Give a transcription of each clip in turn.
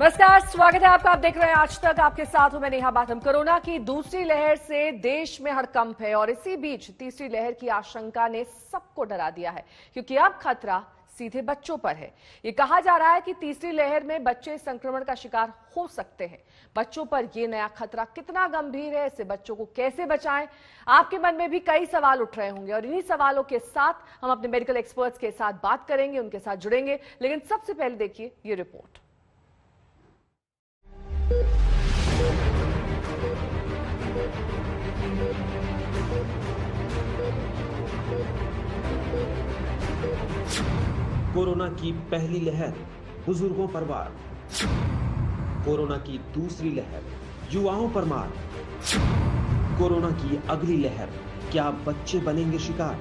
नमस्कार, स्वागत है आपका। आप देख रहे हैं आज तक। आपके साथ हूं मैं नेहा बाथम। कोरोना की दूसरी लहर से देश में हड़कंप है और इसी बीच तीसरी लहर की आशंका ने सबको डरा दिया है, क्योंकि अब खतरा सीधे बच्चों पर है। ये कहा जा रहा है कि तीसरी लहर में बच्चे संक्रमण का शिकार हो सकते हैं। बच्चों पर यह नया खतरा कितना गंभीर है, इससे बच्चों को कैसे बचाएं, आपके मन में भी कई सवाल उठ रहे होंगे और इन्हीं सवालों के साथ हम अपने मेडिकल एक्सपर्ट्स के साथ बात करेंगे, उनके साथ जुड़ेंगे। लेकिन सबसे पहले देखिए ये रिपोर्ट। कोरोना की पहली लहर बुजुर्गों पर वार, कोरोना की दूसरी लहर युवाओं पर मार, कोरोना की अगली लहर क्या बच्चे बनेंगे शिकार।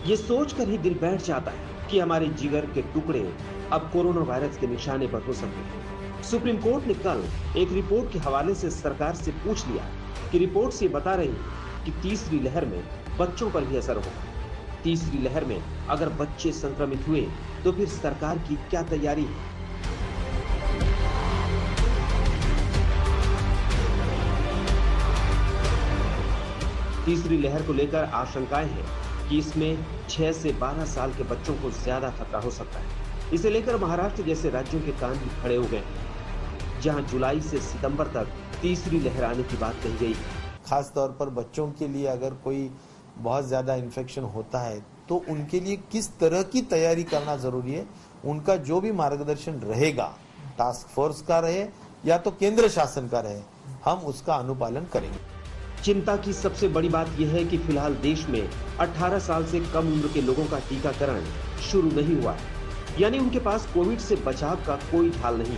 ये सोचकर ही दिल बैठ जाता है कि हमारे जिगर के टुकड़े अब कोरोना वायरस के निशाने पर हो सकते हैं। सुप्रीम कोर्ट ने कल एक रिपोर्ट के हवाले से सरकार से पूछ लिया कि रिपोर्ट से बता रही है कि तीसरी लहर में बच्चों पर भी असर होगा। तीसरी लहर में अगर बच्चे संक्रमित हुए तो फिर सरकार की क्या तैयारी है। तीसरी लहर को लेकर आशंकाएं हैं कि इसमें 6 से 12 साल के बच्चों को ज्यादा खतरा हो सकता है। इसे लेकर महाराष्ट्र जैसे राज्यों के कान भी खड़े हो गए हैं, जहां जुलाई से सितंबर तक तीसरी लहर आने की बात कही गई। खास तौर पर बच्चों के लिए अगर कोई बहुत ज्यादा इन्फेक्शन होता है तो उनके लिए किस तरह की तैयारी करना जरूरी है, उनका जो भी मार्गदर्शन रहेगा, टास्क फोर्स का रहे या तो केंद्र शासन का रहे, हम उसका अनुपालन करेंगे। चिंता की सबसे बड़ी बात यह है कि फिलहाल देश में 18 साल से कम उम्र के लोगों का टीकाकरण शुरू नहीं हुआ है, यानी उनके पास कोविड से बचाव का कोई ढाल नहीं।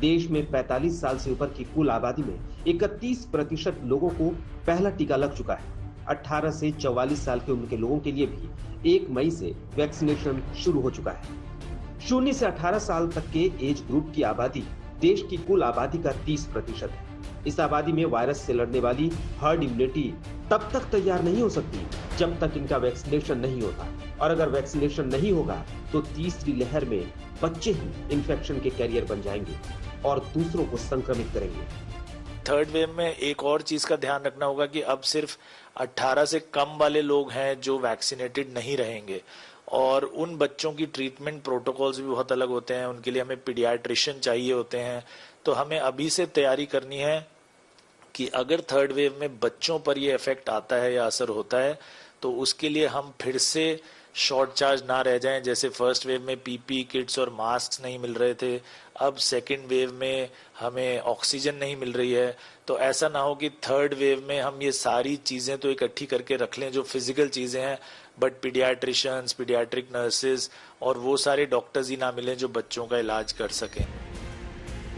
देश में 45 साल से ऊपर की कुल आबादी में 31% लोगों को पहला टीका लग चुका है। 18 से 44 साल की उम्र के लोगों के लिए भी 1 मई से वैक्सीनेशन शुरू हो चुका है। 0 से 18 साल तक के एज ग्रुप की आबादी देश की कुल आबादी का 30% है। इस आबादी में वायरस से लड़ने वाली हर्ड इम्यूनिटी तब तक तैयार नहीं हो सकती जब तक इनका वैक्सीनेशन नहीं होता, और अगर वैक्सीनेशन नहीं होगा तो तीसरी लहर में बच्चे ही इन्फेक्शन के कैरियर बन जाएंगे और दूसरों को संक्रमित करेंगे। थर्ड वेव में एक और चीज का ध्यान रखना होगा कि अब सिर्फ 18 से कम वाले लोग हैं जो वैक्सीनेटेड नहीं रहेंगे, और उन बच्चों की ट्रीटमेंट प्रोटोकॉल्स भी बहुत अलग होते हैं। उनके लिए हमें पीडियाट्रिशियन चाहिए होते हैं। तो हमें अभी से तैयारी करनी है कि अगर थर्ड वेव में बच्चों पर ये इफेक्ट आता है या असर होता है तो उसके लिए हम फिर से शॉर्ट चार्ज ना रह जाएं। जैसे फर्स्ट वेव में पीपी किट्स और मास्क नहीं मिल रहे थे, अब सेकंड वेव में हमें ऑक्सीजन नहीं मिल रही है। तो ऐसा ना हो कि थर्ड वेव में हम ये सारी चीज़ें तो इकट्ठी करके रख लें जो फिजिकल चीज़ें हैं, बट पीडियाट्रिशियंस, पीडियाट्रिक नर्सेज और वो सारे डॉक्टर्स ही ना मिलें जो बच्चों का इलाज कर सकें।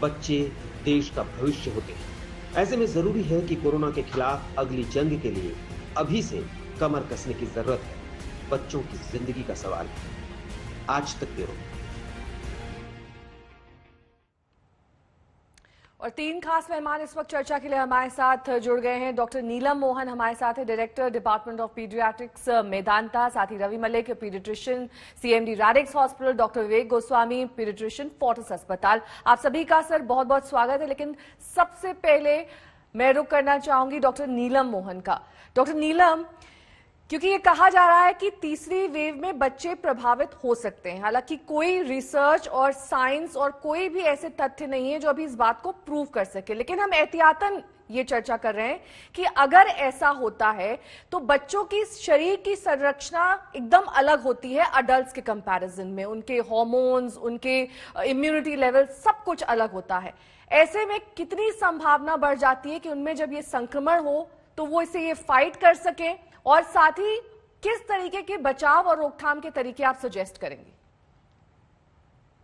बच्चे देश का भविष्य होते हैं। ऐसे में जरूरी है कि कोरोना के खिलाफ अगली जंग के लिए अभी से कमर कसने की जरूरत है। बच्चों की जिंदगी का सवाल है। आज तक ब्यूरो। और 3 खास मेहमान इस वक्त चर्चा के लिए हमारे साथ जुड़ गए हैं। डॉक्टर नीलम मोहन हमारे साथ है, director department of paediatrics Medanta. साथ ही Ravi Malik, paediatrician CMD Radix hospital. Doctor Vivek Goswami, paediatrician Fortis अस्पताल। आप सभी का सर बहुत बहुत स्वागत है। लेकिन सबसे पहले मैं रुख करना चाहूंगी डॉक्टर नीलम मोहन का। डॉक्टर नीलम, क्योंकि ये कहा जा रहा है कि तीसरी वेव में बच्चे प्रभावित हो सकते हैं, हालांकि कोई रिसर्च और साइंस और कोई भी ऐसे तथ्य नहीं है जो अभी इस बात को प्रूव कर सके, लेकिन हम एहतियातन ये चर्चा कर रहे हैं कि अगर ऐसा होता है तो बच्चों की शरीर की संरचना एकदम अलग होती है अडल्ट्स के कंपैरिजन में। उनके हार्मोन्स, उनके इम्यूनिटी लेवल सब कुछ अलग होता है। ऐसे में कितनी संभावना बढ़ जाती है कि उनमें जब ये संक्रमण हो तो वो इसे ये फाइट कर सके, और साथ ही किस तरीके के बचाव और रोकथाम के तरीके आप सजेस्ट करेंगे?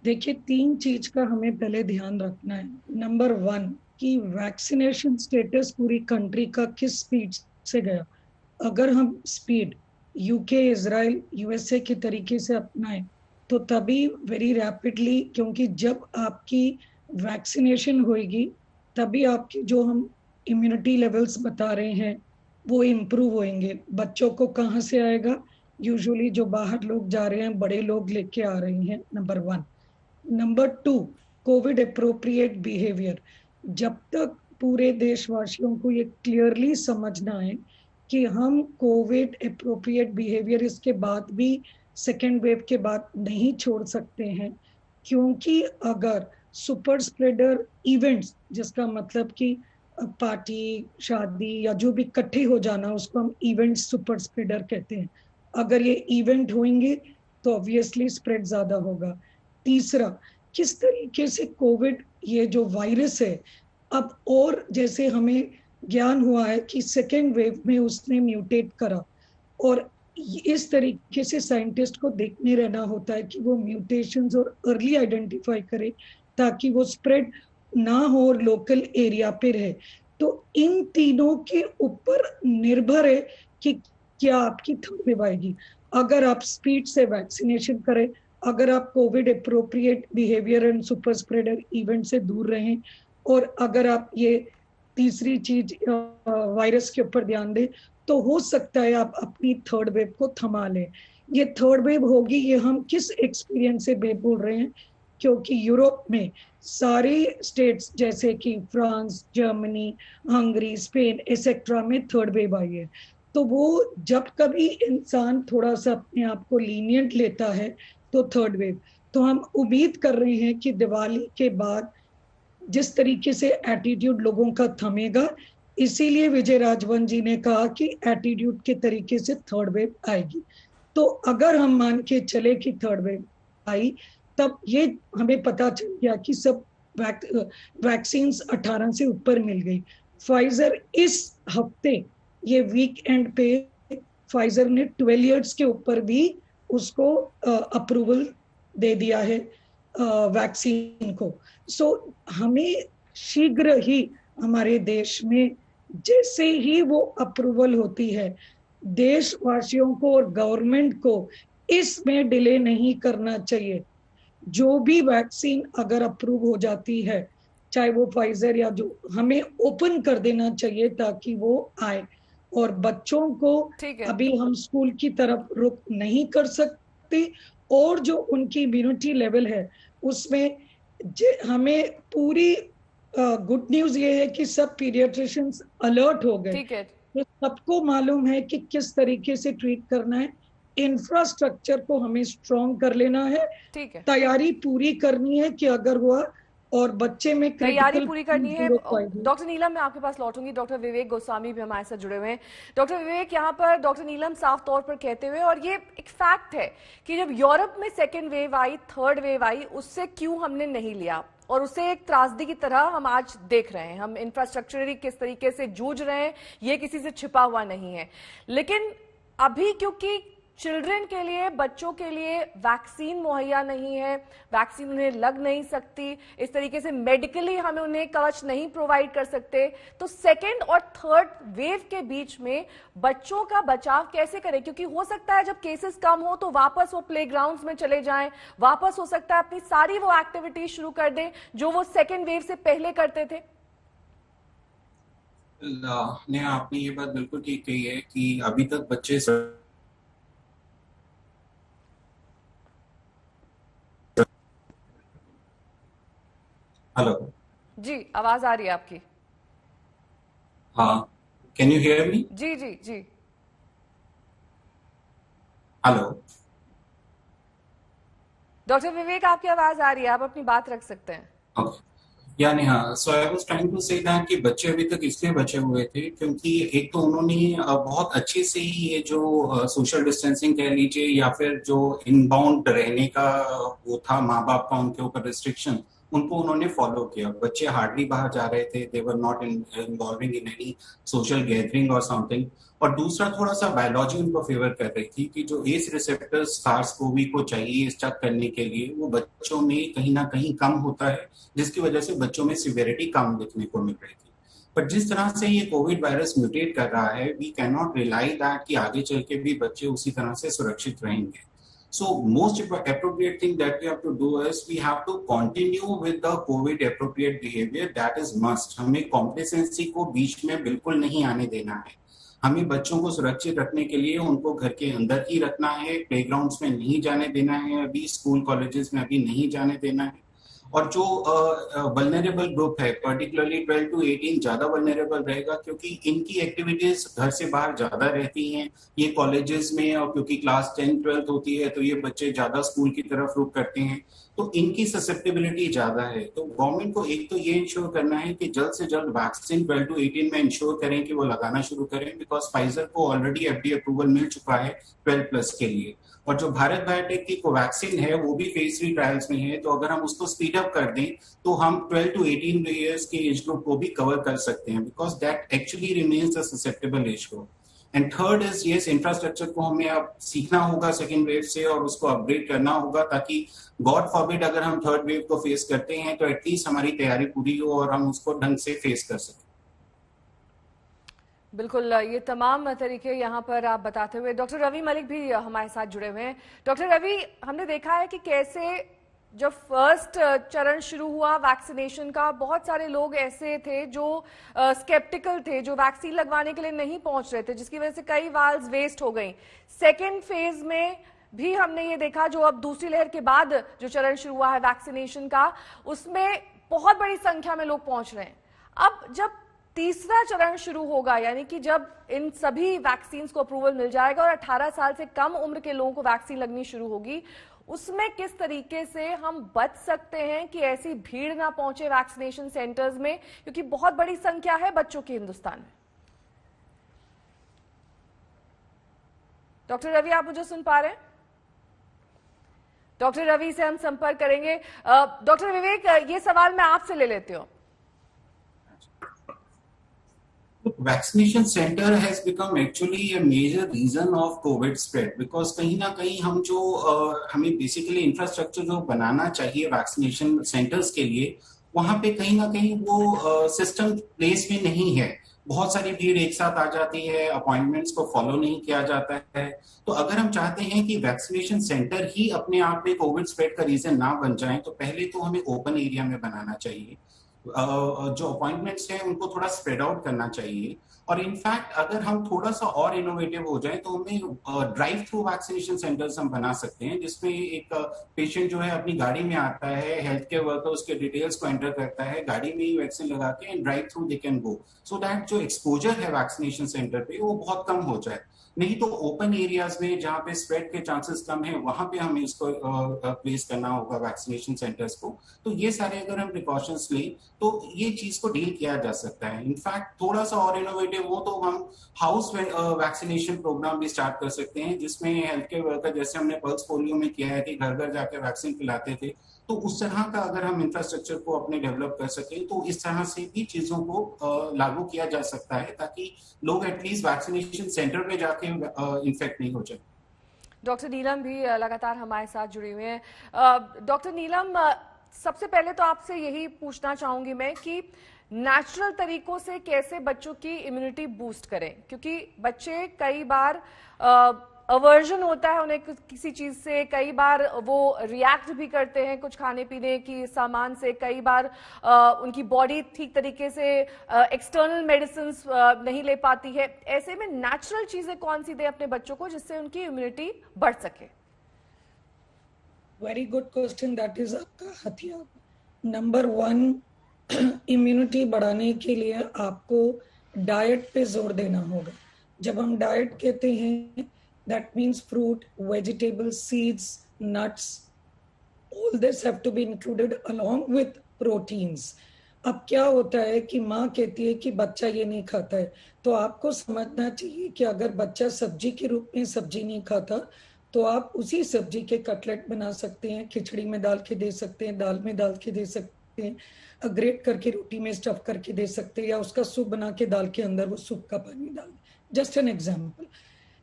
देखिए, 3 चीज का हमें पहले ध्यान रखना है। नंबर 1 कि वैक्सीनेशन स्टेटस पूरी कंट्री का किस स्पीड से गया। अगर हम स्पीड यूके, इजराइल, यूएसए के तरीके से अपनाएं तो तभी वेरी रैपिडली, क्योंकि जब आपकी वैक्सीनेशन होगी तभी आपकी जो हम इम्यूनिटी लेवल्स बता रहे हैं वो इम्प्रूव होंगे। बच्चों को कहाँ से आएगा? यूजुअली जो बाहर लोग जा रहे हैं बड़े लोग लेके आ रहे हैं, number 1। Number 2, Covid appropriate behaviour. जब तक पूरे देशवासियों को ये क्लियरली समझना है कि हम कोविड अप्रोप्रिएट बिहेवियर इसके बाद भी सेकेंड वेव के बाद नहीं छोड़ सकते हैं, क्योंकि अगर सुपर स्प्रेडर इवेंट्स, जिसका मतलब कि पार्टी, शादी या जो भी इकट्ठे हो जाना, उसको हम इवेंट सुपर स्प्रेडर कहते हैं, अगर ये इवेंट होंगे तो ऑब्वियसली स्प्रेड ज्यादा होगा। तीसरा, किस तरीके से कोविड ये जो वायरस है अब, और जैसे हमें ज्ञान हुआ है कि सेकेंड वेव में उसने म्यूटेट करा, और इस तरीके से साइंटिस्ट को देखने रहना होता है कि वो म्यूटेशंस और अर्ली आइडेंटिफाई करे ताकि वो स्प्रेड ना हो और लोकल एरिया पे रहे। तो इन तीनों के ऊपर निर्भर है कि क्या आपकी थर्ड वेव आएगी। अगर आप स्पीड से वैक्सीनेशन करें, अगर आप Covid appropriate behaviour and super spreader event से दूर रहें, और अगर आप ये तीसरी चीज वायरस के ऊपर ध्यान दें, तो हो सकता है आप अपनी थर्ड वेव को थमा लें। ये थर्ड वेव होगी, ये हम किस एक्सपीरियंस से बोल रहे हैं, क्योंकि यूरोप में सारे स्टेट्स जैसे कि France, Germany, Hungary, Spain etcetera में थर्ड वेव आई है। तो वो जब कभी इंसान थोड़ा सा अपने आप को लीनियंट लेता है तो थर्ड वेव, तो हम उम्मीद कर रहे हैं कि दिवाली के बाद जिस तरीके से एटीट्यूड लोगों का थमेगा, इसीलिए विजय राघवन जी ने कहा कि एटीट्यूड के तरीके से थर्ड वेव आएगी। तो अगर हम मान के चले कि थर्ड वेव आई, तब ये हमें पता चल गया कि सब वैक्सीन 18 से ऊपर मिल गई। फाइजर इस हफ्ते, ये वीकेंड पे फाइजर ने 12 इयर्स के ऊपर भी उसको अप्रूवल दे दिया है वैक्सीन को। सो हमें शीघ्र ही हमारे देश में जैसे ही वो अप्रूवल होती है, देशवासियों को और गवर्नमेंट को इसमें डिले नहीं करना चाहिए। जो भी वैक्सीन अगर अप्रूव हो जाती है, चाहे वो फाइजर या जो, हमें ओपन कर देना चाहिए ताकि वो आए। और बच्चों को अभी हम स्कूल की तरफ रुख नहीं कर सकते, और जो उनकी इम्यूनिटी लेवल है उसमें हमें पूरी गुड न्यूज ये है कि सब पीडियाट्रिशियंस अलर्ट हो गए, तो सबको मालूम है कि किस तरीके से ट्रीट करना है। इंफ्रास्ट्रक्चर को हमें स्ट्रॉन्ग कर लेना है, तैयारी पूरी करनी है कि अगर हुआ, और बच्चे में तैयारी पूरी करनी है। डॉक्टर नीलम, मैं आपके पास लौटूंगी। डॉक्टर विवेक गोस्वामी भी हमारे साथ जुड़े हुए हैं। डॉक्टर विवेक, यहाँ पर डॉक्टर नीलम साफ तौर पर कहते हुए, और ये एक फैक्ट है कि जब यूरोप में सेकेंड वेव आई, थर्ड वेव आई, उससे क्यों हमने नहीं लिया, और उसे एक त्रासदी की तरह हम आज देख रहे हैं। हम इंफ्रास्ट्रक्चरली किस तरीके से जूझ रहे हैं, ये किसी से छिपा हुआ नहीं है। लेकिन अभी क्योंकि चिल्ड्रन के लिए, बच्चों के लिए वैक्सीन मुहैया नहीं है, वैक्सीन उन्हें लग नहीं सकती, इस तरीके से मेडिकली हमें उन्हें कवच नहीं प्रोवाइड कर सकते, तो सेकेंड और थर्ड वेव के बीच में बच्चों का बचाव कैसे करें? क्योंकि हो सकता है जब केसेस कम हो तो वापस वो प्लेग्राउंड्स में चले जाएं, वापस हो सकता है अपनी सारी वो एक्टिविटी शुरू कर दें जो वो सेकेंड वेव से पहले करते थे। आपने ये बात बिल्कुल ठीक कही है कि अभी तक बच्चे हेलो जी, आवाज आ रही है आपकी। हाँ, कैन यू हियर मी? जी जी जी। हेलो डॉक्टर विवेक, आपकी आवाज आ रही है, आप अपनी बात रख सकते हैं। यानी हाँ, so I was trying to say that कि बच्चे अभी तक इसलिए बचे हुए थे क्योंकि एक तो उन्होंने बहुत अच्छे से ही ये जो सोशल डिस्टेंसिंग कह लीजिए या फिर जो इनबाउंड रहने का वो था माँ बाप का उनके ऊपर रिस्ट्रिक्शन, उनको उन्होंने फॉलो किया। बच्चे हार्डली बाहर जा रहे थे, they were not involving in any social gathering और समथिंग। और दूसरा, थोड़ा सा बायोलॉजी उनको फेवर कर रही थी कि जो एस रिसेप्टर्स SARS-CoV को चाहिए स्टक करने के लिए, वो बच्चों में कहीं ना कहीं कम होता है, जिसकी वजह से बच्चों में सिवियरिटी कम देखने को मिल रही थी। पर जिस तरह से ये कोविड वायरस म्यूटेट कर रहा है, we can not rely that कि आगे चल के भी बच्चे उसी तरह से सुरक्षित रहेंगे। So most appropriate thing that we have to do is we have to continue with the COVID appropriate behavior. That is must. हमें complacency को बीच में बिल्कुल नहीं आने देना है। हमें बच्चों को सुरक्षित रखने के लिए उनको घर के अंदर ही रखना है, प्लेग्राउंड्स में नहीं जाने देना है, अभी स्कूल कॉलेजेस में अभी नहीं जाने देना है। और जो वल्नरेबल ग्रुप है, पर्टिकुलरली 12 to 18 ज्यादा वल्नरेबल रहेगा, क्योंकि इनकी एक्टिविटीज घर से बाहर ज्यादा रहती हैं, ये कॉलेजेस में, और क्योंकि क्लास 10, 12 होती है तो ये बच्चे ज्यादा स्कूल की तरफ रुख करते हैं, तो इनकी ससेप्टेबिलिटी ज्यादा है। तो गवर्नमेंट को एक तो ये इंश्योर करना है कि जल्द से जल्द वैक्सीन 12 to 18 में इंश्योर करें कि वो लगाना शुरू करें, बिकॉज फाइजर को ऑलरेडी FDA अप्रूवल मिल चुका है 12+ के लिए, और जो भारत बायोटेक की कोवैक्सीन है वो भी फेज 3 ट्रायल्स में है। तो अगर हम उसको स्पीड अप कर दें तो हम 12 to 18 ईयर्स के एज ग्रुप को भी कवर कर सकते हैं, because that actually remains a susceptible age group. And third is yes, infrastructure को हमें अब सीखना होगा सेकेंड वेव से, और उसको अपग्रेड करना होगा, ताकि गॉड फॉरबिड अगर हम थर्ड वेव को फेस करते हैं तो एटलीस्ट हमारी तैयारी पूरी हो और हम उसको ढंग से फेस कर सकें। बिल्कुल, ये तमाम तरीके यहाँ पर आप बताते हुए डॉक्टर रवि मलिक भी हमारे साथ जुड़े हुए हैं। डॉक्टर रवि, हमने देखा है कि कैसे जब फर्स्ट चरण शुरू हुआ वैक्सीनेशन का, बहुत सारे लोग ऐसे थे जो स्केप्टिकल थे, जो वैक्सीन लगवाने के लिए नहीं पहुंच रहे थे, जिसकी वजह से कई वाल्स वेस्ट हो गई। सेकेंड फेज में भी हमने ये देखा, जो अब दूसरी लहर के बाद जो चरण शुरू हुआ है वैक्सीनेशन का, उसमें बहुत बड़ी संख्या में लोग पहुंच रहे हैं। अब जब तीसरा चरण शुरू होगा, यानी कि जब इन सभी वैक्सीन को अप्रूवल मिल जाएगा और 18 साल से कम उम्र के लोगों को वैक्सीन लगनी शुरू होगी, उसमें किस तरीके से हम बच सकते हैं कि ऐसी भीड़ ना पहुंचे वैक्सीनेशन सेंटर्स में, क्योंकि बहुत बड़ी संख्या है बच्चों की हिंदुस्तान में। डॉक्टर रवि, आप मुझे सुन पा रहे हैं? डॉक्टर रवि से हम संपर्क करेंगे। डॉक्टर विवेक, ये सवाल मैं आपसे ले लेती हूँ। Vaccination center has become actually a major reason of COVID spread, because कहीं ना कहीं हम जो हमें बेसिकली इंफ्रास्ट्रक्चर जो बनाना चाहिए वैक्सीनेशन सेंटर्स के लिए, वहां पे कहीं ना कहीं वो सिस्टम प्लेस में नहीं है। बहुत सारी भीड़ एक साथ आ जाती है, अपॉइंटमेंट्स को फॉलो नहीं किया जाता है। तो अगर हम चाहते हैं कि वैक्सीनेशन सेंटर ही अपने आप में कोविड स्प्रेड का रीजन ना बन जाए, तो पहले तो हमें ओपन एरिया में बनाना चाहिए। जो अपॉइंटमेंट्स हैं उनको थोड़ा स्प्रेड आउट करना चाहिए, और इनफैक्ट अगर हम थोड़ा सा और इनोवेटिव हो जाए तो हमें ड्राइव थ्रू वैक्सीनेशन सेंटर्स हम बना सकते हैं, जिसमें एक पेशेंट जो है अपनी गाड़ी में आता है, हेल्थ केयर वर्कर उसके डिटेल्स को एंटर करता है, गाड़ी में ही वैक्सीन लगा के and drive through they can go, so that जो एक्सपोजर है वैक्सीनेशन सेंटर पे वो बहुत कम हो जाए। नहीं तो ओपन एरियाज में जहां पे स्प्रेड के चांसेस कम है, वहां पे हमें इसको प्लेस करना होगा वैक्सीनेशन सेंटर्स को। तो ये सारे अगर हम प्रिकॉशंस लें तो ये चीज को डील किया जा सकता है। इनफैक्ट थोड़ा सा और इनोवेटिव हो तो हम हाउस वैक्सीनेशन प्रोग्राम भी स्टार्ट कर सकते हैं, जिसमें हेल्थ केयर वर्कर, जैसे हमने पल्स पोलियो में किया है कि घर घर जाकर वैक्सीन पिलाते थे, तो उस तरह का अगर हम इंफ्रास्ट्रक्चर को अपने डेवलप कर सकें तो इस तरह से भी चीजों को लागू किया जा सकता है, ताकि लोग एटलीस्ट वैक्सीनेशन सेंटर पे जाके इन्फेक्ट नहीं हो जाए। डॉक्टर नीलम भी लगातार हमारे साथ जुड़ी हुई हैं। डॉक्टर नीलम, सबसे पहले तो आपसे यही पूछना चाहूंगी मैं कि नेचुरल तरीकों से कैसे बच्चों की इम्यूनिटी बूस्ट करें, क्योंकि बच्चे कई बार अवर्जन होता है उन्हें किसी चीज से, कई बार वो रिएक्ट भी करते हैं कुछ खाने पीने की सामान से, कई बार उनकी बॉडी ठीक तरीके से एक्सटर्नल मेडिसिन नहीं ले पाती है। ऐसे में नेचुरल चीजें कौन सी दें अपने बच्चों को जिससे उनकी इम्यूनिटी बढ़ सके? Very good question, that is आपका हथियार नंबर 1। इम्यूनिटी बढ़ाने के लिए आपको डाइट पे जोर देना होगा। जब हम डाइट कहते हैं, that means fruit, vegetables, seeds, nuts, all this have to be included along with proteins. अब क्या होता है कि माँ कहती है कि बच्चा ये नहीं खाता है, तो आपको समझना चाहिए कि अगर बच्चा सब्जी के रूप में सब्जी नहीं खाता तो आप उसी सब्जी के कटलेट बना सकते हैं, खिचड़ी में डाल के दे सकते हैं, दाल में डाल के दे सकते हैं, ग्रेट करके रोटी में स्टफ करके दे सकते हैं, या उसका सूप बना के दाल के अंदर वो सूप का पानी डाल दें। Just an example.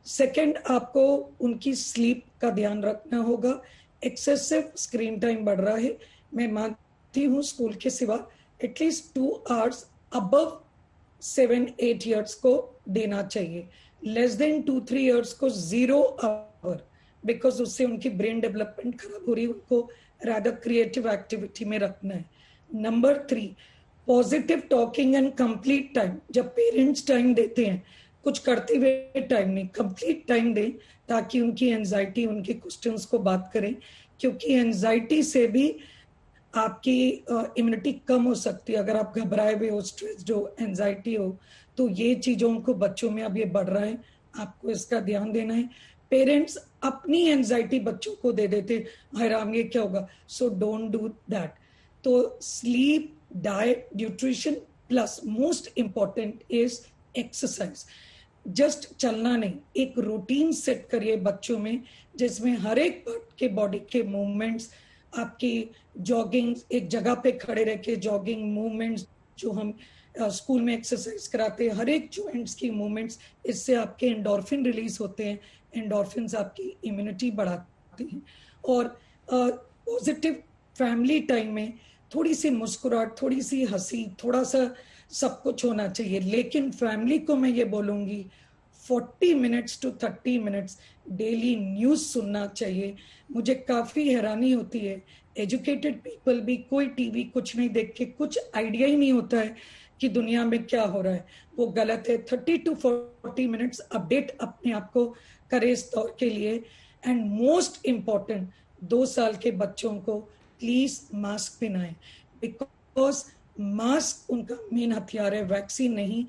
सेकेंड, आपको उनकी स्लीप का ध्यान रखना होगा। एक्सेसिव स्क्रीन टाइम बढ़ रहा है, मैं मानती हूँ स्कूल के सिवा एटलीस्ट 2 आवर्स अबव 7-8 ईयर्स को देना चाहिए, लेस देन 2-3 ईयर्स को 0 आवर, बिकॉज उससे उनकी ब्रेन डेवलपमेंट खराब हो रही है, उनको रादर क्रिएटिव एक्टिविटी में रखना है। Number 3, positive talking and complete time. जब पेरेंट्स टाइम देते हैं कुछ करते हुए टाइम नहीं, कंप्लीट टाइम दें ताकि उनकी एंजाइटी, उनके क्वेश्चंस को बात करें, क्योंकि एंजाइटी से भी आपकी इम्यूनिटी कम हो सकती है। अगर आप घबराए हुए हो, स्ट्रेस्ड हो, एंजाइटी हो, तो ये चीजों को बच्चों में अब ये बढ़ रहा है, आपको इसका ध्यान देना है। पेरेंट्स अपनी एंजाइटी बच्चों को दे देते, हैरान ये क्या होगा, सो डोंट डू दैट। तो sleep, diet, nutrition plus most important is exercise. Just चलना नहीं, एक रूटीन सेट करिए बच्चों में जिसमें हर एक पार्ट के बॉडी के मूवमेंट्स, आपकी जॉगिंग, एक जगह पे खड़े रह के जॉगिंग मूवमेंट्स जो हम स्कूल में एक्सरसाइज कराते हैं, हर एक जॉइंट्स की मूवमेंट्स, इससे आपके एंडोर्फिन रिलीज होते हैं, एंडोर्फिन आपकी इम्यूनिटी बढ़ाते हैं। और पॉजिटिव फैमिली टाइम में थोड़ी सी मुस्कुराहट, थोड़ी सी हंसी, थोड़ा सा सब कुछ होना चाहिए। लेकिन फैमिली को मैं ये बोलूंगी 40 minutes to 30 minutes daily news सुनना चाहिए। मुझे काफी हैरानी होती है, एजुकेटेड पीपल भी कोई टीवी कुछ नहीं देख के, कुछ आइडिया ही नहीं होता है कि दुनिया में क्या हो रहा है, वो गलत है। 30 टू 40 मिनट्स अपडेट अपने आप को करे इस दौर के लिए। एंड मोस्ट इम्पॉर्टेंट, 2 साल के बच्चों को प्लीज मास्क पहनाएं, बिकॉज मास्क उनका मेन हथियार है, वैक्सीन नहीं।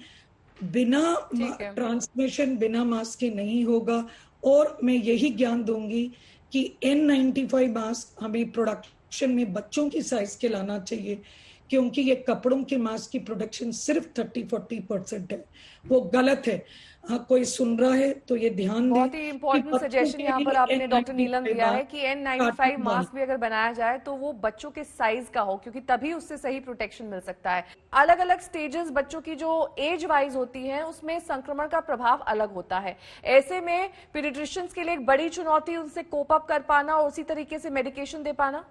बिना ट्रांसमिशन बिना मास्क के नहीं होगा। और मैं यही ज्ञान दूंगी कि N95 मास्क हमें प्रोडक्शन में बच्चों की साइज के लाना चाहिए, क्योंकि ये कपड़ों के मास्क की प्रोडक्शन सिर्फ 30-40% है, वो गलत है। हाँ, कोई सुन रहा है तो ये ध्यान बहुत दें ही कि इंपॉर्टेंट बच्चों सजेशन के यहाँ पर लिए आपने डॉक्टर नीलम N95 दिया है कि N95 कार्टन मास्क भी अगर बनाया जाए तो वो बच्चों के साइज का हो, क्योंकि तभी उससे सही प्रोटेक्शन मिल सकता है। अलग अलग स्टेजेस बच्चों की जो एज वाइज होती है उसमें संक्रमण का प्रभाव अलग होता है। ऐसे में पीडियाट्रिशियंस के लिए एक बड़ी चुनौती उनसे कोप अप कर पाना और उसी तरीके से मेडिकेशन दे पाना।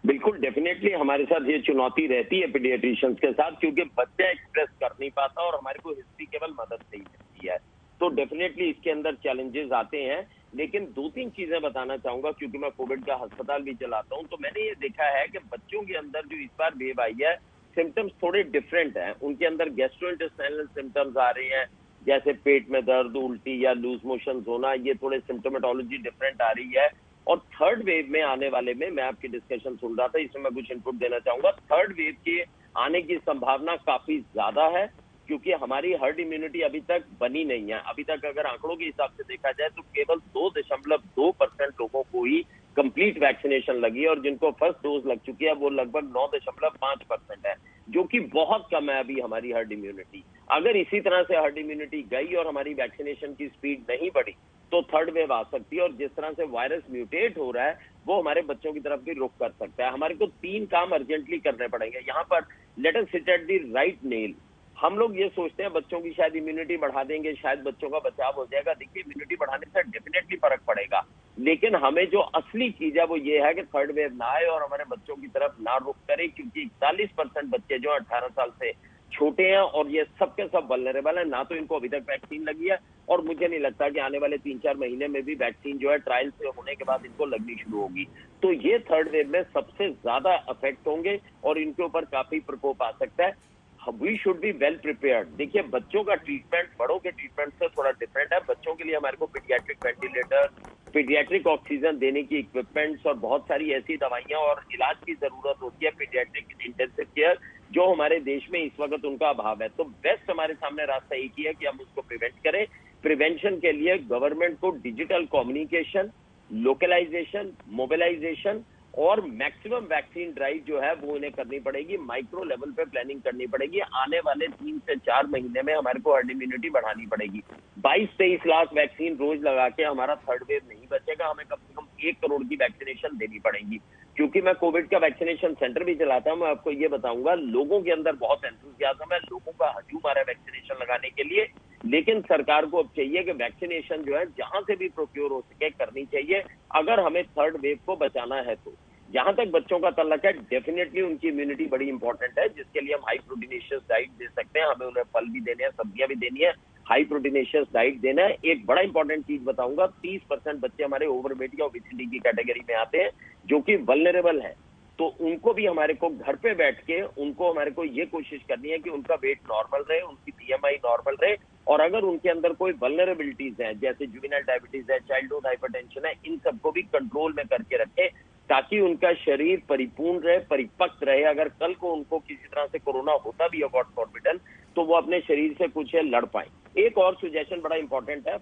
बिल्कुल, डेफिनेटली हमारे साथ ये चुनौती रहती है पीडियाट्रिशियंस के साथ, क्योंकि बच्चा एक्सप्रेस कर नहीं पाता और हमारे को हिस्ट्री केवल मदद से ही मिलती है। तो डेफिनेटली इसके अंदर चैलेंजेस आते हैं। लेकिन 2-3 चीजें बताना चाहूंगा, क्योंकि मैं कोविड का अस्पताल भी चलाता हूं। तो मैंने ये देखा है कि बच्चों के अंदर जो इस बार वेव आई है, सिम्टम्स थोड़े डिफरेंट हैं। उनके अंदर गैस्ट्रोइंटेस्टाइनल सिम्टम्स आ रहे हैं, जैसे पेट में दर्द, उल्टी या लूज मोशन होना, ये थोड़े सिम्टोमेटोलॉजी डिफरेंट आ रही है। और थर्ड वेव में आने वाले में, मैं आपकी डिस्कशन सुन रहा था, इसमें मैं कुछ इनपुट देना चाहूंगा। थर्ड वेव के आने की संभावना काफी ज्यादा है, क्योंकि हमारी हर्ड इम्यूनिटी अभी तक बनी नहीं है। अभी तक अगर आंकड़ों के हिसाब से देखा जाए तो केवल 2.2% लोगों को ही कंप्लीट वैक्सीनेशन लगी है, और जिनको फर्स्ट डोज लग चुकी है वो लगभग 9.5% है, जो कि बहुत कम है अभी हमारी हर्ड इम्यूनिटी। अगर इसी तरह से हर्ड इम्यूनिटी गई और हमारी वैक्सीनेशन की स्पीड नहीं बढ़ी तो थर्ड वेव आ सकती है। और जिस तरह से वायरस म्यूटेट हो रहा है वो हमारे बच्चों की तरफ भी रुख कर सकता है। हमारे को 3 काम अर्जेंटली करने पड़ेंगे यहाँ पर। Let us hit at the right nail. हम लोग ये सोचते हैं बच्चों की शायद इम्यूनिटी बढ़ा देंगे, शायद बच्चों का बचाव हो जाएगा। देखिए, इम्यूनिटी बढ़ाने से डेफिनेटली फर्क पड़ेगा, लेकिन हमें जो असली चीज है वो ये है कि थर्ड वेव ना आए और हमारे बच्चों की तरफ ना रुख करे, क्योंकि 41% बच्चे जो 18 साल से छोटे हैं और ये सबके सब वल्नरेबल है। ना तो इनको अभी तक वैक्सीन लगी है, और मुझे नहीं लगता कि आने वाले 3-4 महीने में भी वैक्सीन जो है ट्रायल से होने के बाद इनको लगनी शुरू होगी। तो ये थर्ड वेव में सबसे ज्यादा अफेक्ट होंगे और इनके ऊपर काफी प्रकोप आ सकता है। We should be well prepared. देखिए, बच्चों का ट्रीटमेंट बड़ों के ट्रीटमेंट से थोड़ा डिफरेंट है। बच्चों के लिए हमारे को पीडियाट्रिक वेंटिलेटर, पीडियाट्रिक ऑक्सीजन देने की इक्विपमेंट्स और बहुत सारी ऐसी दवाइयां और इलाज की जरूरत होती है, पीडियाट्रिक इंटेंसिव केयर, जो हमारे देश में इस वक्त उनका अभाव है। तो बेस्ट हमारे सामने रास्ता एक ही है कि हम उसको प्रिवेंट करें। प्रिवेंशन के लिए गवर्नमेंट को डिजिटल कम्युनिकेशन, लोकलाइजेशन, मोबिलाइजेशन और मैक्सिमम वैक्सीन ड्राइव जो है वो उन्हें करनी पड़ेगी। माइक्रो लेवल पे प्लानिंग करनी पड़ेगी। आने वाले 3 से 4 महीने में हमारे को हर्ड इम्यूनिटी बढ़ानी पड़ेगी। 22-23 लाख वैक्सीन रोज लगा के हमारा थर्ड वेव नहीं बचेगा। हमें कम से कम 1 करोड़ की वैक्सीनेशन देनी पड़ेगी। क्योंकि मैं कोविड का वैक्सीनेशन सेंटर भी चलाता हूं, मैं आपको ये बताऊंगा, लोगों के अंदर बहुत एंथुसियाज्म है, लोगों का हजूम आ रहा है वैक्सीनेशन लगाने के लिए। लेकिन सरकार को अब चाहिए कि वैक्सीनेशन जो है जहां से भी प्रोक्योर हो सके करनी चाहिए, अगर हमें थर्ड वेव को बचाना है तो। जहां तक बच्चों का तल्लक है, डेफिनेटली उनकी इम्यूनिटी बड़ी इंपॉर्टेंट है, जिसके लिए हम हाई प्रोटीनेशियस डाइट दे सकते हैं। हमें उन्हें फल भी देने हैं, सब्जियां भी देनी है, हाई प्रोटीनेशियस डाइट देना है। एक बड़ा इंपॉर्टेंट चीज बताऊंगा, 30% बच्चे हमारे ओवरवेट या ओबेसिटी की कैटेगरी में आते हैं, जो कि वल्नरेबल है। तो उनको भी हमारे को घर पे बैठ के उनको हमारे को ये कोशिश करनी है कि उनका वेट नॉर्मल रहे, उनकी BMI नॉर्मल रहे, और अगर उनके अंदर कोई वल्नरेबिलिटीज हैं जैसे जुवेनाइल डायबिटीज है, चाइल्डहुड हाइपरटेंशन है, इन सबको भी कंट्रोल में करके रखें ताकि उनका शरीर परिपूर्ण रहे, परिपक्व रहे। अगर कल को उनको किसी तरह से कोरोना होता भी है गॉड फॉरबिडन, तो वो अपने शरीर से कुछ है लड़ पाए। एक और सुजेशन बड़ा इंपॉर्टेंट है,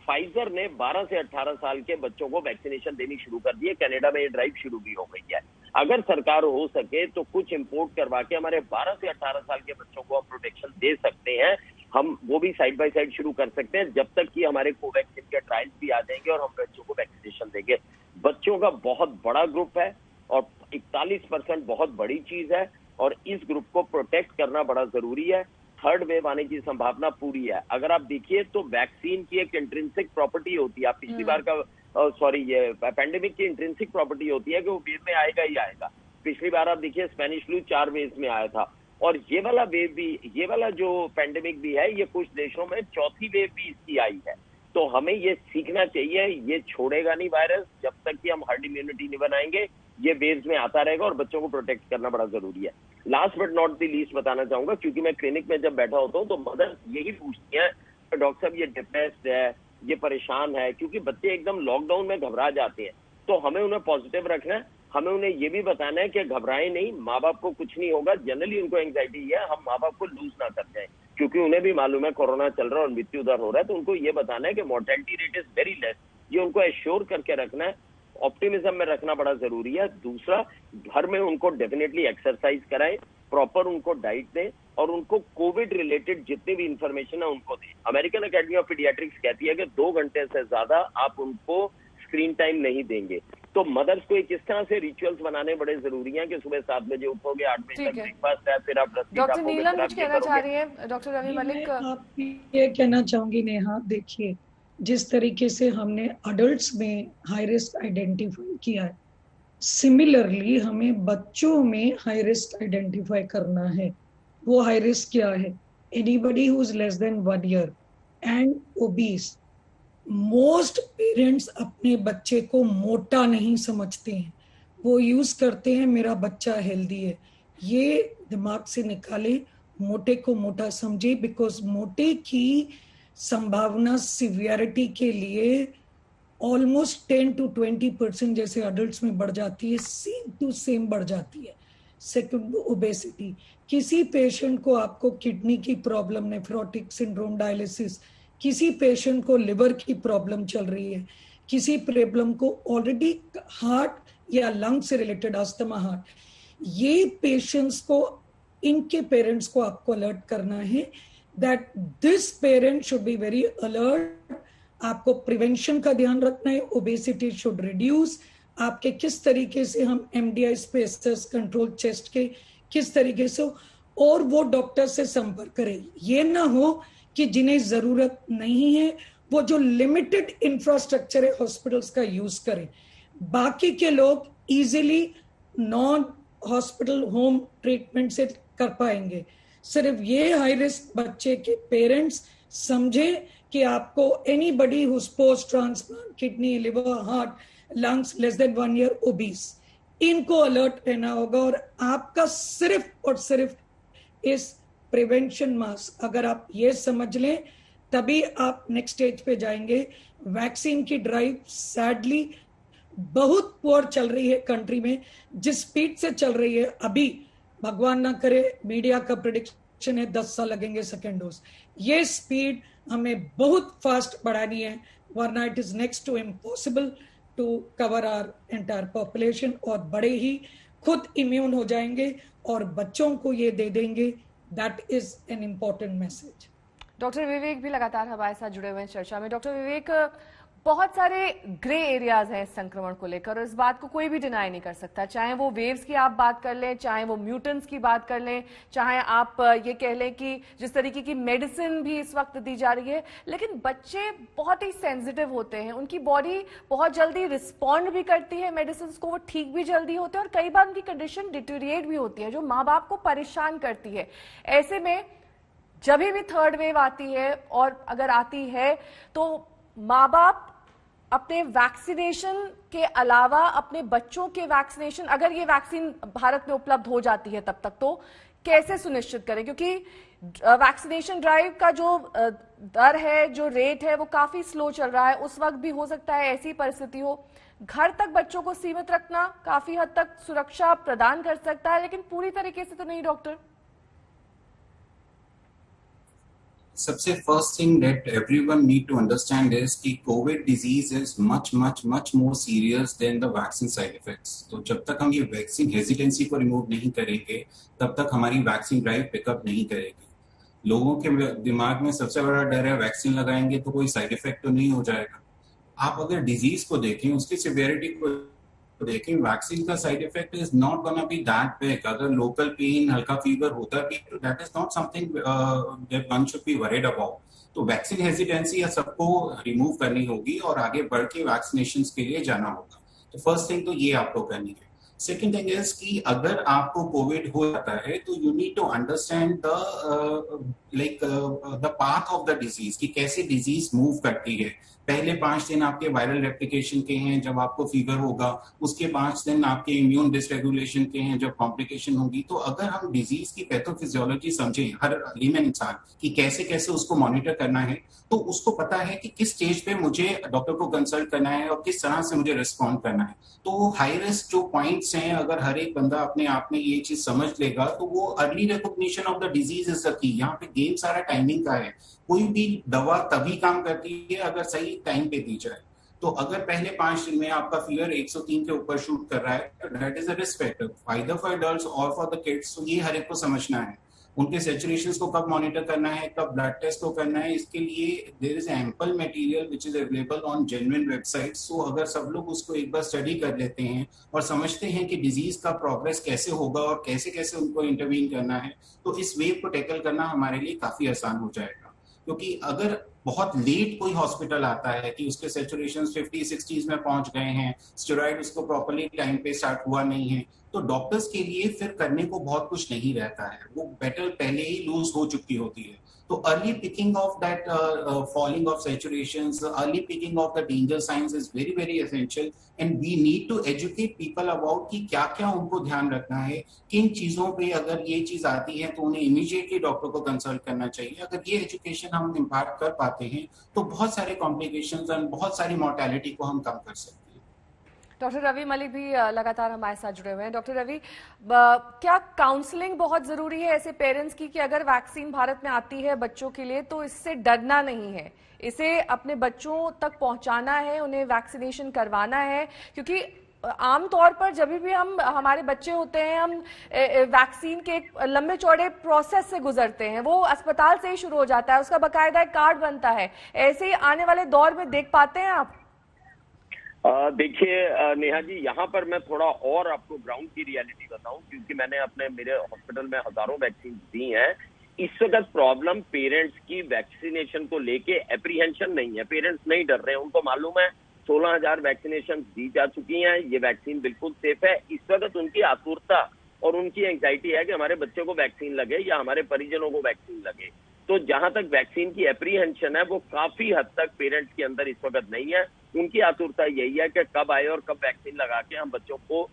फाइजर ने 12 से 18 साल के बच्चों को वैक्सीनेशन देनी शुरू कर दी है। कनाडा में ये ड्राइव शुरू भी हो गई है। अगर सरकार हो सके तो कुछ इंपोर्ट करवा के हमारे 12 से 18 साल के बच्चों को हम प्रोटेक्शन दे सकते हैं। हम वो भी साइड बाय साइड शुरू कर सकते हैं जब तक कि हमारे कोवैक्सीन के ट्रायल्स भी आ जाएंगे और हम बच्चों को वैक्सीनेशन देंगे। बच्चों का बहुत बड़ा ग्रुप है और 41% बहुत बड़ी चीज है, और इस ग्रुप को प्रोटेक्ट करना बड़ा जरूरी है। थर्ड वेव आने की संभावना पूरी है। अगर आप देखिए तो वैक्सीन की एक इंट्रिंसिक प्रॉपर्टी होती है, आप पिछली बार का ये पैंडेमिक की इंट्रिंसिक प्रॉपर्टी होती है कि वो वेव में आएगा ही आएगा। पिछली बार आप देखिए स्पेनिश फ्लू 4 वेव में आया था, और ये वाला वेव भी, ये वाला जो पैंडेमिक भी है, ये कुछ देशों में चौथी वेव भी इसकी आई है। तो हमें ये सीखना चाहिए, ये छोड़ेगा नहीं वायरस जब तक कि हम हर्ड इम्यूनिटी नहीं बनाएंगे। ये वेव्स में आता रहेगा और बच्चों को प्रोटेक्ट करना बड़ा जरूरी है। Last but not the least बताना चाहूंगा, क्योंकि मैं क्लिनिक में जब बैठा होता हूँ तो मदर यही पूछती है, डॉक्टर साहब ये डिप्रेस्ड है, ये परेशान है, क्योंकि बच्चे एकदम लॉकडाउन में घबरा जाते हैं। तो हमें उन्हें पॉजिटिव रखना है, हमें उन्हें ये भी बताना है कि घबराएं नहीं, माँ बाप को कुछ नहीं होगा। जनरली उनको एंग्जाइटी है, हम माँ बाप को लूज ना कर जाए, क्योंकि उन्हें भी मालूम है कोरोना चल रहा है और मृत्यु दर हो रहा है। तो उनको ये बताना है कि mortality rate is very less, ये उनको एश्योर करके रखना है। ऑप्टिमिज्म में रखना बड़ा जरूरी है। दूसरा, घर में उनको डेफिनेटली एक्सरसाइज कराएं, प्रॉपर उनको डाइट दें, और उनको कोविड रिलेटेड जितनी भी इंफॉर्मेशन है उनको दें। अमेरिकन एकेडमी ऑफ पीडियाट्रिक्स कहती है कि 2 घंटे से ज्यादा आप उनको स्क्रीन टाइम नहीं देंगे। तो मदर्स को एक इस तरह से रिचुअल्स बनाने बड़े जरूरी हैं कि सुबह 7 बजे उठोगे, 8 बजे तक ब्रेकफास्ट है, फिर आप डॉक्टर नीलम कुछ कहना चाह रही है। डॉक्टर रवि मलिक, आप ये कहना चाहूंगी नेहा, देखिए जिस तरीके से हमने अडल्ट्स में हाई रिस्क आइडेंटिफाई किया है, सिमिलरली हमें बच्चों में हाई रिस्क आइडेंटिफाई करना है। वो हाई रिस्क क्या है? Anybody who is less than 1 year and obese. Most parents अपने बच्चे को मोटा नहीं समझते हैं, वो यूज करते हैं मेरा बच्चा हेल्दी है। ये दिमाग से निकाले, मोटे को मोटा समझे, बिकॉज मोटे की संभावना सिवियरिटी के लिए ऑलमोस्ट 10 to 20% जैसे अडल्ट्स में बढ़ जाती है, सेम टू सेम बढ़ जाती है। Second, obesity. किसी पेशेंट को आपको किडनी की प्रॉब्लम, नेफ्रोटिक सिंड्रोम, डायलिसिस, किसी पेशेंट को लिवर की प्रॉब्लम चल रही है, किसी प्रॉब्लम को ऑलरेडी हार्ट या लंग से रिलेटेड अस्थमा, हार्ट, ये पेशेंट्स को, इनके पेरेंट्स को आपको अलर्ट करना है that this parent should be very alert. आपको प्रिवेंशन का ध्यान रखना है, ओबेसिटी शुड रिड्यूस। आपके किस तरीके से हम MDI स्पेसेस कंट्रोल चेस्ट के किस तरीके से, और वो डॉक्टर से संपर्क करें। ये ना हो कि जिन्हें जरूरत नहीं है वो जो लिमिटेड इंफ्रास्ट्रक्चर है हॉस्पिटल्स का यूज करें। बाकी के लोग easily non hospital home treatment से कर पाएंगे। सिर्फ ये हाई रिस्क बच्चे के पेरेंट्स समझे कि आपको anybody who's post transplant kidney, liver, heart, lungs, less than 1 year, obese, इनको अलर्ट रहना होगा। और आपका सिर्फ और सिर्फ इस प्रिवेंशन मास्क, अगर आप ये समझ लें तभी आप नेक्स्ट स्टेज पे जाएंगे। वैक्सीन की ड्राइव सैडली बहुत पुअर चल रही है कंट्री में, जिस स्पीड से चल रही है अभी, भगवान ना करे, मीडिया का प्रेडिक्शन है 10 साल लगेंगे सेकेंड डोज। ये स्पीड हमें बहुत फास्ट बढ़ानी है, वरना it is next to impossible to cover our entire population. और बड़े ही खुद इम्यून हो जाएंगे और बच्चों को ये दे देंगे। That is an important message. Doctor Vivek भी लगातार हमारे साथ जुड़े हुए हैं चर्चा में। डॉक्टर विवेक, बहुत सारे ग्रे एरियाज हैं इस संक्रमण को लेकर, और इस बात को कोई भी डिनाई नहीं कर सकता, चाहे वो वेव्स की आप बात कर लें, चाहे वो म्यूटेंट्स की बात कर लें, चाहे आप ये कह लें कि जिस तरीके की मेडिसिन भी इस वक्त दी जा रही है। लेकिन बच्चे बहुत ही सेंसिटिव होते हैं, उनकी बॉडी बहुत जल्दी रिस्पॉन्ड भी करती है मेडिसिन को, वो ठीक भी जल्दी होते हैं, और कई बार उनकी कंडीशन डिटेरिएट भी होती है, जो माँ बाप को परेशान करती है। ऐसे में जब भी थर्ड वेव आती है, और अगर आती है तो माँ बाप अपने वैक्सीनेशन के अलावा अपने बच्चों के वैक्सीनेशन, अगर ये वैक्सीन भारत में उपलब्ध हो जाती है तब तक, तो कैसे सुनिश्चित करें? क्योंकि वैक्सीनेशन ड्राइव का जो दर है, जो रेट है, वो काफी स्लो चल रहा है। उस वक्त भी हो सकता है ऐसी परिस्थिति हो। घर तक बच्चों को सीमित रखना काफी हद तक सुरक्षा प्रदान कर सकता है, लेकिन पूरी तरीके से तो नहीं डॉक्टर। सबसे first thing that everyone need to understand is कि covid disease is much much much more serious than the vaccine side effects. तो जब तक हम ये वैक्सीन हेजिटेंसी को रिमूव नहीं करेंगे तब तक हमारी वैक्सीन ड्राइव पिकअप नहीं करेगी। लोगों के दिमाग में सबसे बड़ा डर है वैक्सीन लगाएंगे तो कोई साइड इफेक्ट तो नहीं हो जाएगा। आप अगर डिजीज को देखें, उसकी सिवियरिटी को देखें, वैक्सीन का side effect is not gonna be that big. अगर लोकल पेन, हल्का फीवर होता भी तो that is not something that one should be worried about. तो वैक्सीन हेजिटेंसी या सबको रिमूव करनी होगी और आगे बढ़ के वैक्सीनेशन के लिए जाना होगा। तो फर्स्ट थिंग तो ये आपको करनी है। सेकेंड थिंग इज कि अगर आपको कोविड हो जाता है तो you need to understand the path of the disease, कि कैसे डिजीज मूव करती है। पहले 5 दिन आपके वायरल रेप्लिकेशन के हैं जब आपको फीवर होगा, उसके 5 दिन आपके इम्यून डिसरेगुलेशन के हैं जब कॉम्प्लिकेशन होगी। तो अगर हम डिजीज की पैथोफिजियोलॉजी समझें, हर लीमन इंसान की कैसे कैसे उसको मॉनिटर करना है, तो उसको पता है कि किस स्टेज पे मुझे डॉक्टर को कंसल्ट करना है और किस तरह से मुझे रिस्पॉन्ड करना है। तो हाई रिस्क जो पॉइंट्स हैं, अगर हर एक बंदा अपने आप में ये चीज समझ लेगा तो वो early recognition of the disease is the key. यहाँ पे गेम सारा टाइमिंग का है। कोई भी दवा तभी काम करती है अगर सही टाइम पे दी जाए। तो अगर पहले 5 दिन में आपका फीवर 103 के ऊपर शूट कर रहा है तो that is a risk factor either for adults और फॉर द किड्स। तो ये हर एक को समझना है। उनके सैचुरेशन को कब मॉनिटर करना है, कब ब्लड टेस्ट को करना है, इसके लिए there is ample material which is available on genuine websites. So अगर सब लोग उसको एक बार स्टडी कर लेते हैं और समझते हैं कि डिजीज का प्रोग्रेस कैसे होगा और कैसे कैसे उनको इंटरवीन करना है, तो इस वेव को टैकल करना हमारे लिए काफी आसान हो जाएगा। क्योंकि अगर बहुत लेट कोई हॉस्पिटल आता है कि उसके सैचुरेशन 50-60s में पहुंच गए हैं, स्टेरॉइड उसको प्रॉपर्ली टाइम पे स्टार्ट हुआ नहीं है, तो डॉक्टर्स के लिए फिर करने को बहुत कुछ नहीं रहता है। वो बैटल पहले ही लूज हो चुकी होती है। तो early picking of that falling of saturations, early picking of the danger signs is very very essential and we need to educate people about कि क्या क्या उनको ध्यान रखना है, किन चीजों पे अगर ये चीज आती है तो उन्हें इमीडिएटली डॉक्टर को कंसल्ट करना चाहिए। अगर ये एजुकेशन हम इम्पार्ट कर पाते हैं तो बहुत सारे कॉम्प्लिकेशंस और बहुत सारी मॉर्टेलिटी को हम कम कर सकते हैं। डॉक्टर रवि मलिक भी लगातार हमारे साथ जुड़े हुए हैं। डॉक्टर रवि, क्या काउंसलिंग बहुत जरूरी है ऐसे पेरेंट्स की कि अगर वैक्सीन भारत में आती है बच्चों के लिए तो इससे डरना नहीं है, इसे अपने बच्चों तक पहुंचाना है, उन्हें वैक्सीनेशन करवाना है? क्योंकि आमतौर पर जब भी हमारे बच्चे होते हैं, हम वैक्सीन के एक लंबे चौड़े प्रोसेस से गुजरते हैं। वो अस्पताल से ही शुरू हो जाता है, उसका बाकायदा एक कार्ड बनता है। ऐसे ही आने वाले दौर में देख पाते हैं आप? देखिए नेहा जी, यहाँ पर मैं थोड़ा और आपको ग्राउंड की रियलिटी बताऊं, क्योंकि मैंने मेरे हॉस्पिटल में हजारों वैक्सीन दी हैं। इस वक्त प्रॉब्लम पेरेंट्स की वैक्सीनेशन को लेके एप्रीहेंशन नहीं है। पेरेंट्स नहीं डर रहे हैं, उनको मालूम है 16,000 वैक्सीनेशन दी जा चुकी हैं, ये वैक्सीन बिल्कुल सेफ है। इस वक्त उनकी आतुरता और उनकी एंग्जाइटी है कि हमारे बच्चे को वैक्सीन लगे या हमारे परिजनों को वैक्सीन लगे। तो जहां तक वैक्सीन की एप्रीहेंशन है वो काफी हद तक पेरेंट्स के अंदर इस वक्त नहीं है। उनकी आतुरता यही है कि कब आए और कब वैक्सीन लगा के हम बच्चों को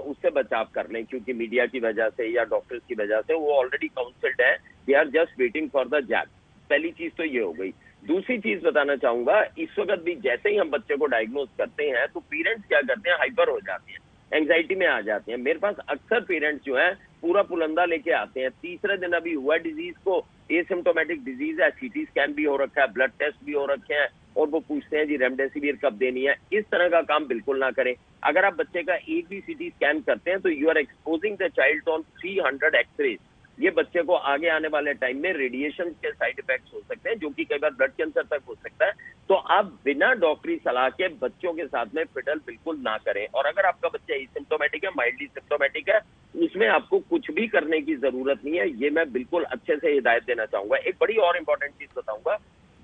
उससे बचाव कर लें, क्योंकि मीडिया की वजह से या डॉक्टर्स की वजह से वो ऑलरेडी काउंसल्ड है, they are just waiting for the jab. पहली चीज तो ये हो गई। दूसरी चीज बताना चाहूंगा, इस वक्त भी जैसे ही हम बच्चे को डायग्नोज करते हैं तो पेरेंट्स क्या करते हैं, हाइपर हो जाते हैं, एंग्जाइटी में आ जाते हैं। मेरे पास अक्सर पेरेंट्स जो है पूरा पुलंदा लेके आते हैं। तीसरे दिन अभी हुआ डिजीज को, एसिम्प्टोमेटिक डिजीज है, सीटी स्कैन भी हो रखा है, ब्लड टेस्ट भी हो रखे हैं, और वो पूछते हैं जी रेमडेसिविर कब देनी है। इस तरह का काम बिल्कुल ना करें। अगर आप बच्चे का एक भी सीटी स्कैन करते हैं तो you are exposing the child on 300 x-rays. ये बच्चे को आगे आने वाले टाइम में रेडिएशन के साइड इफेक्ट्स हो सकते हैं, जो कि कई बार ब्लड कैंसर तक हो सकता है। तो आप बिना डॉक्टरी सलाह के बच्चों के साथ में फिडल बिल्कुल ना करें। और अगर आपका बच्चा एसिम्प्टोमेटिक है, माइल्डली सिम्प्टोमेटिक है, उसमें आपको कुछ भी करने की जरूरत नहीं है। ये मैं बिल्कुल अच्छे से हिदायत देना चाहूंगा। एक बड़ी और इंपॉर्टेंट चीज बताऊंगा,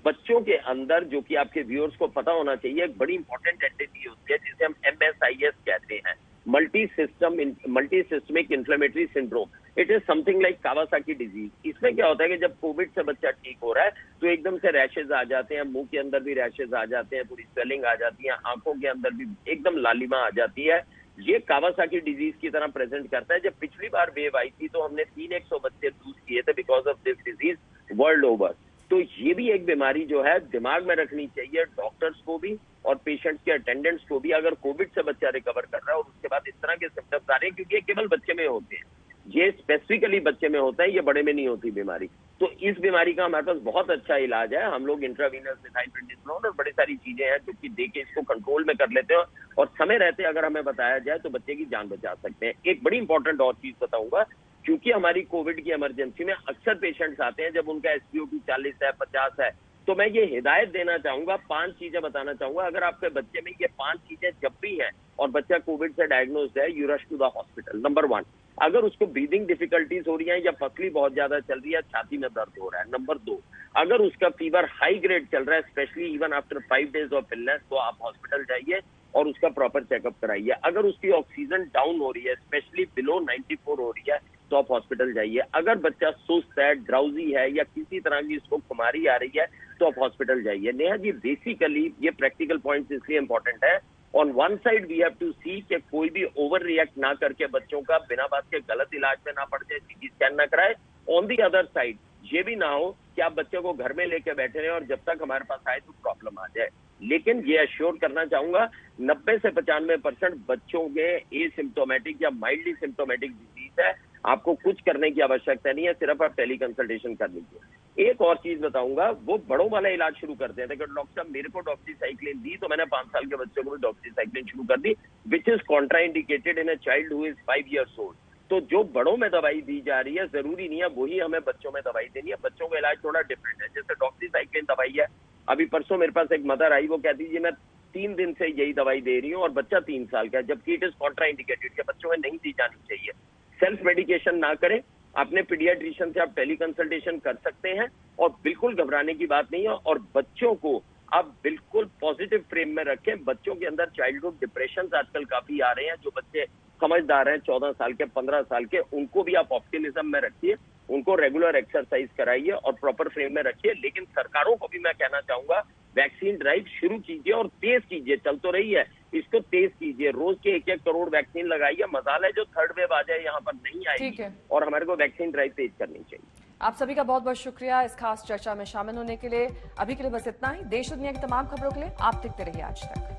बच्चों के अंदर, जो कि आपके व्यूअर्स को पता होना चाहिए, एक बड़ी इंपॉर्टेंट एंटिटी होती है जिसे हम MSIS कहते हैं, multi multi systemic inflammatory syndrome. It is something like Kawasaki disease. इसमें क्या होता है कि जब कोविड से बच्चा ठीक हो रहा है तो एकदम से रैशेज आ जाते हैं, मुंह के अंदर भी रैशेज आ जाते हैं, पूरी स्वेलिंग आ जाती है, आंखों के अंदर भी एकदम लालिमा आ जाती है। ये कावासाकी डिजीज की तरह प्रेजेंट करता है। जब पिछली बार वेव आई थी तो हमने 300 बच्चे लूज किए थे because of this disease world over. तो ये भी एक बीमारी जो है दिमाग में रखनी चाहिए डॉक्टर्स को भी और पेशेंट्स के अटेंडेंट्स को भी। अगर कोविड से बच्चा रिकवर कर रहा है और उसके बाद इस तरह के सिम्टम्स आ रहे हैं, क्योंकि ये केवल बच्चे में होते हैं, ये स्पेसिफिकली बच्चे में होता है, ये बड़े में नहीं होती बीमारी। तो इस बीमारी का हमारे पास बहुत अच्छा इलाज है। हम लोग इंट्रावीनस मिथाइलप्रेडिसोलोन और बड़ी सारी चीजें हैं जो कि देके इसको कंट्रोल में कर लेते हैं और समय रहते अगर हमें बताया जाए तो बच्चे की जान बचा सकते हैं। एक बड़ी इंपॉर्टेंट और चीज बताऊंगा, क्योंकि हमारी कोविड की इमरजेंसी में अक्सर पेशेंट्स आते हैं जब उनका SpO2 40 है, 50 है, तो मैं ये हिदायत देना चाहूंगा, 5 चीजें बताना चाहूंगा। अगर आपके बच्चे में ये 5 चीजें जब भी हैं और बच्चा कोविड से डायग्नोस्ड है, you rush to the hospital. Number 1, अगर उसको ब्रीदिंग डिफिकल्टीज हो रही है या पसली बहुत ज्यादा चल रही है, छाती में दर्द हो रहा है। नंबर 2, अगर उसका फीवर हाई ग्रेड चल रहा है, specially even after 5 days of illness, तो आप हॉस्पिटल जाइए और उसका प्रॉपर चेकअप कराइए। अगर उसकी ऑक्सीजन डाउन हो रही है, स्पेशली बिलो 94 हो रही है, तो आप हॉस्पिटल जाइए। अगर बच्चा सुस्त है, ड्राउजी है या किसी तरह की उसको खुमारी आ रही है, तो आप हॉस्पिटल जाइए। नेहा जी, बेसिकली ये प्रैक्टिकल पॉइंट्स इसलिए इंपॉर्टेंट है। On one side we have to see कि कोई भी ओवर रिएक्ट ना करके बच्चों का बिना बात के गलत इलाज में ना पड़ जाए, CT स्कैन ना कराए। ऑन दी अदर साइड ये भी ना हो कि आप बच्चे को घर में लेके बैठे रहे और जब तक हमारे पास आए तो प्रॉब्लम आ जाए। लेकिन ये एश्योर करना चाहूंगा 90 से 95% बच्चों में एसिम्प्टोमेटिक या माइल्डली सिम्प्टोमेटिक डिजीज है। आपको कुछ करने की आवश्यकता नहीं है, सिर्फ आप टेली कंसल्टेशन कर लीजिए। एक और चीज बताऊंगा, वो बड़ों वाला इलाज शुरू करते हैं। देखो डॉक्टर साहब, मेरे को डॉक्सीसाइक्लिन दी तो मैंने 5 साल के बच्चे को भी डॉक्सीसाइक्लिन शुरू कर दी, which is contraindicated in a child who is 5 years old। तो जो बड़ों में दवाई दी जा रही है, जरूरी नहीं है वही हमें बच्चों में दवाई देनी है। बच्चों का इलाज थोड़ा डिफरेंट है। जैसे डॉक्सीसाइक्लिन दवाई है, अभी परसों मेरे पास एक मदर आई, वो कहती है मैं 3 दिन से यही दवाई दे रही हूँ और बच्चा 3 साल का है, जबकि इट इज कॉन्ट्राइंडिकेटेड के बच्चों में नहीं दी जानी चाहिए। सेल्फ मेडिकेशन ना करें, अपने पीडियाट्रिशियन से आप टेली कंसल्टेशन कर सकते हैं और बिल्कुल घबराने की बात नहीं है। और बच्चों को आप बिल्कुल पॉजिटिव फ्रेम में रखें। बच्चों के अंदर चाइल्डहुड डिप्रेशन आजकल काफी आ रहे हैं। जो बच्चे समझदार हैं, 14 साल के, 15 साल के, उनको भी आप ऑप्टिमिज्म में रखिए, उनको रेगुलर एक्सरसाइज कराइए और प्रॉपर फ्रेम में रखिए। लेकिन सरकारों को भी मैं कहना चाहूंगा, वैक्सीन ड्राइव शुरू कीजिए और तेज कीजिए, चल तो रही है, इसको तेज कीजिए। रोज के 1-1 करोड़ वैक्सीन लगाइए। मजाल है जो थर्ड वेव आ जाए यहाँ पर नहीं आएगी, और हमारे को वैक्सीन ड्राइव तेज करनी चाहिए। आप सभी का बहुत बहुत शुक्रिया इस खास चर्चा में शामिल होने के लिए। अभी के लिए बस इतना ही। देश और दुनिया की तमाम खबरों के लिए आप देखते रहिए आज तक।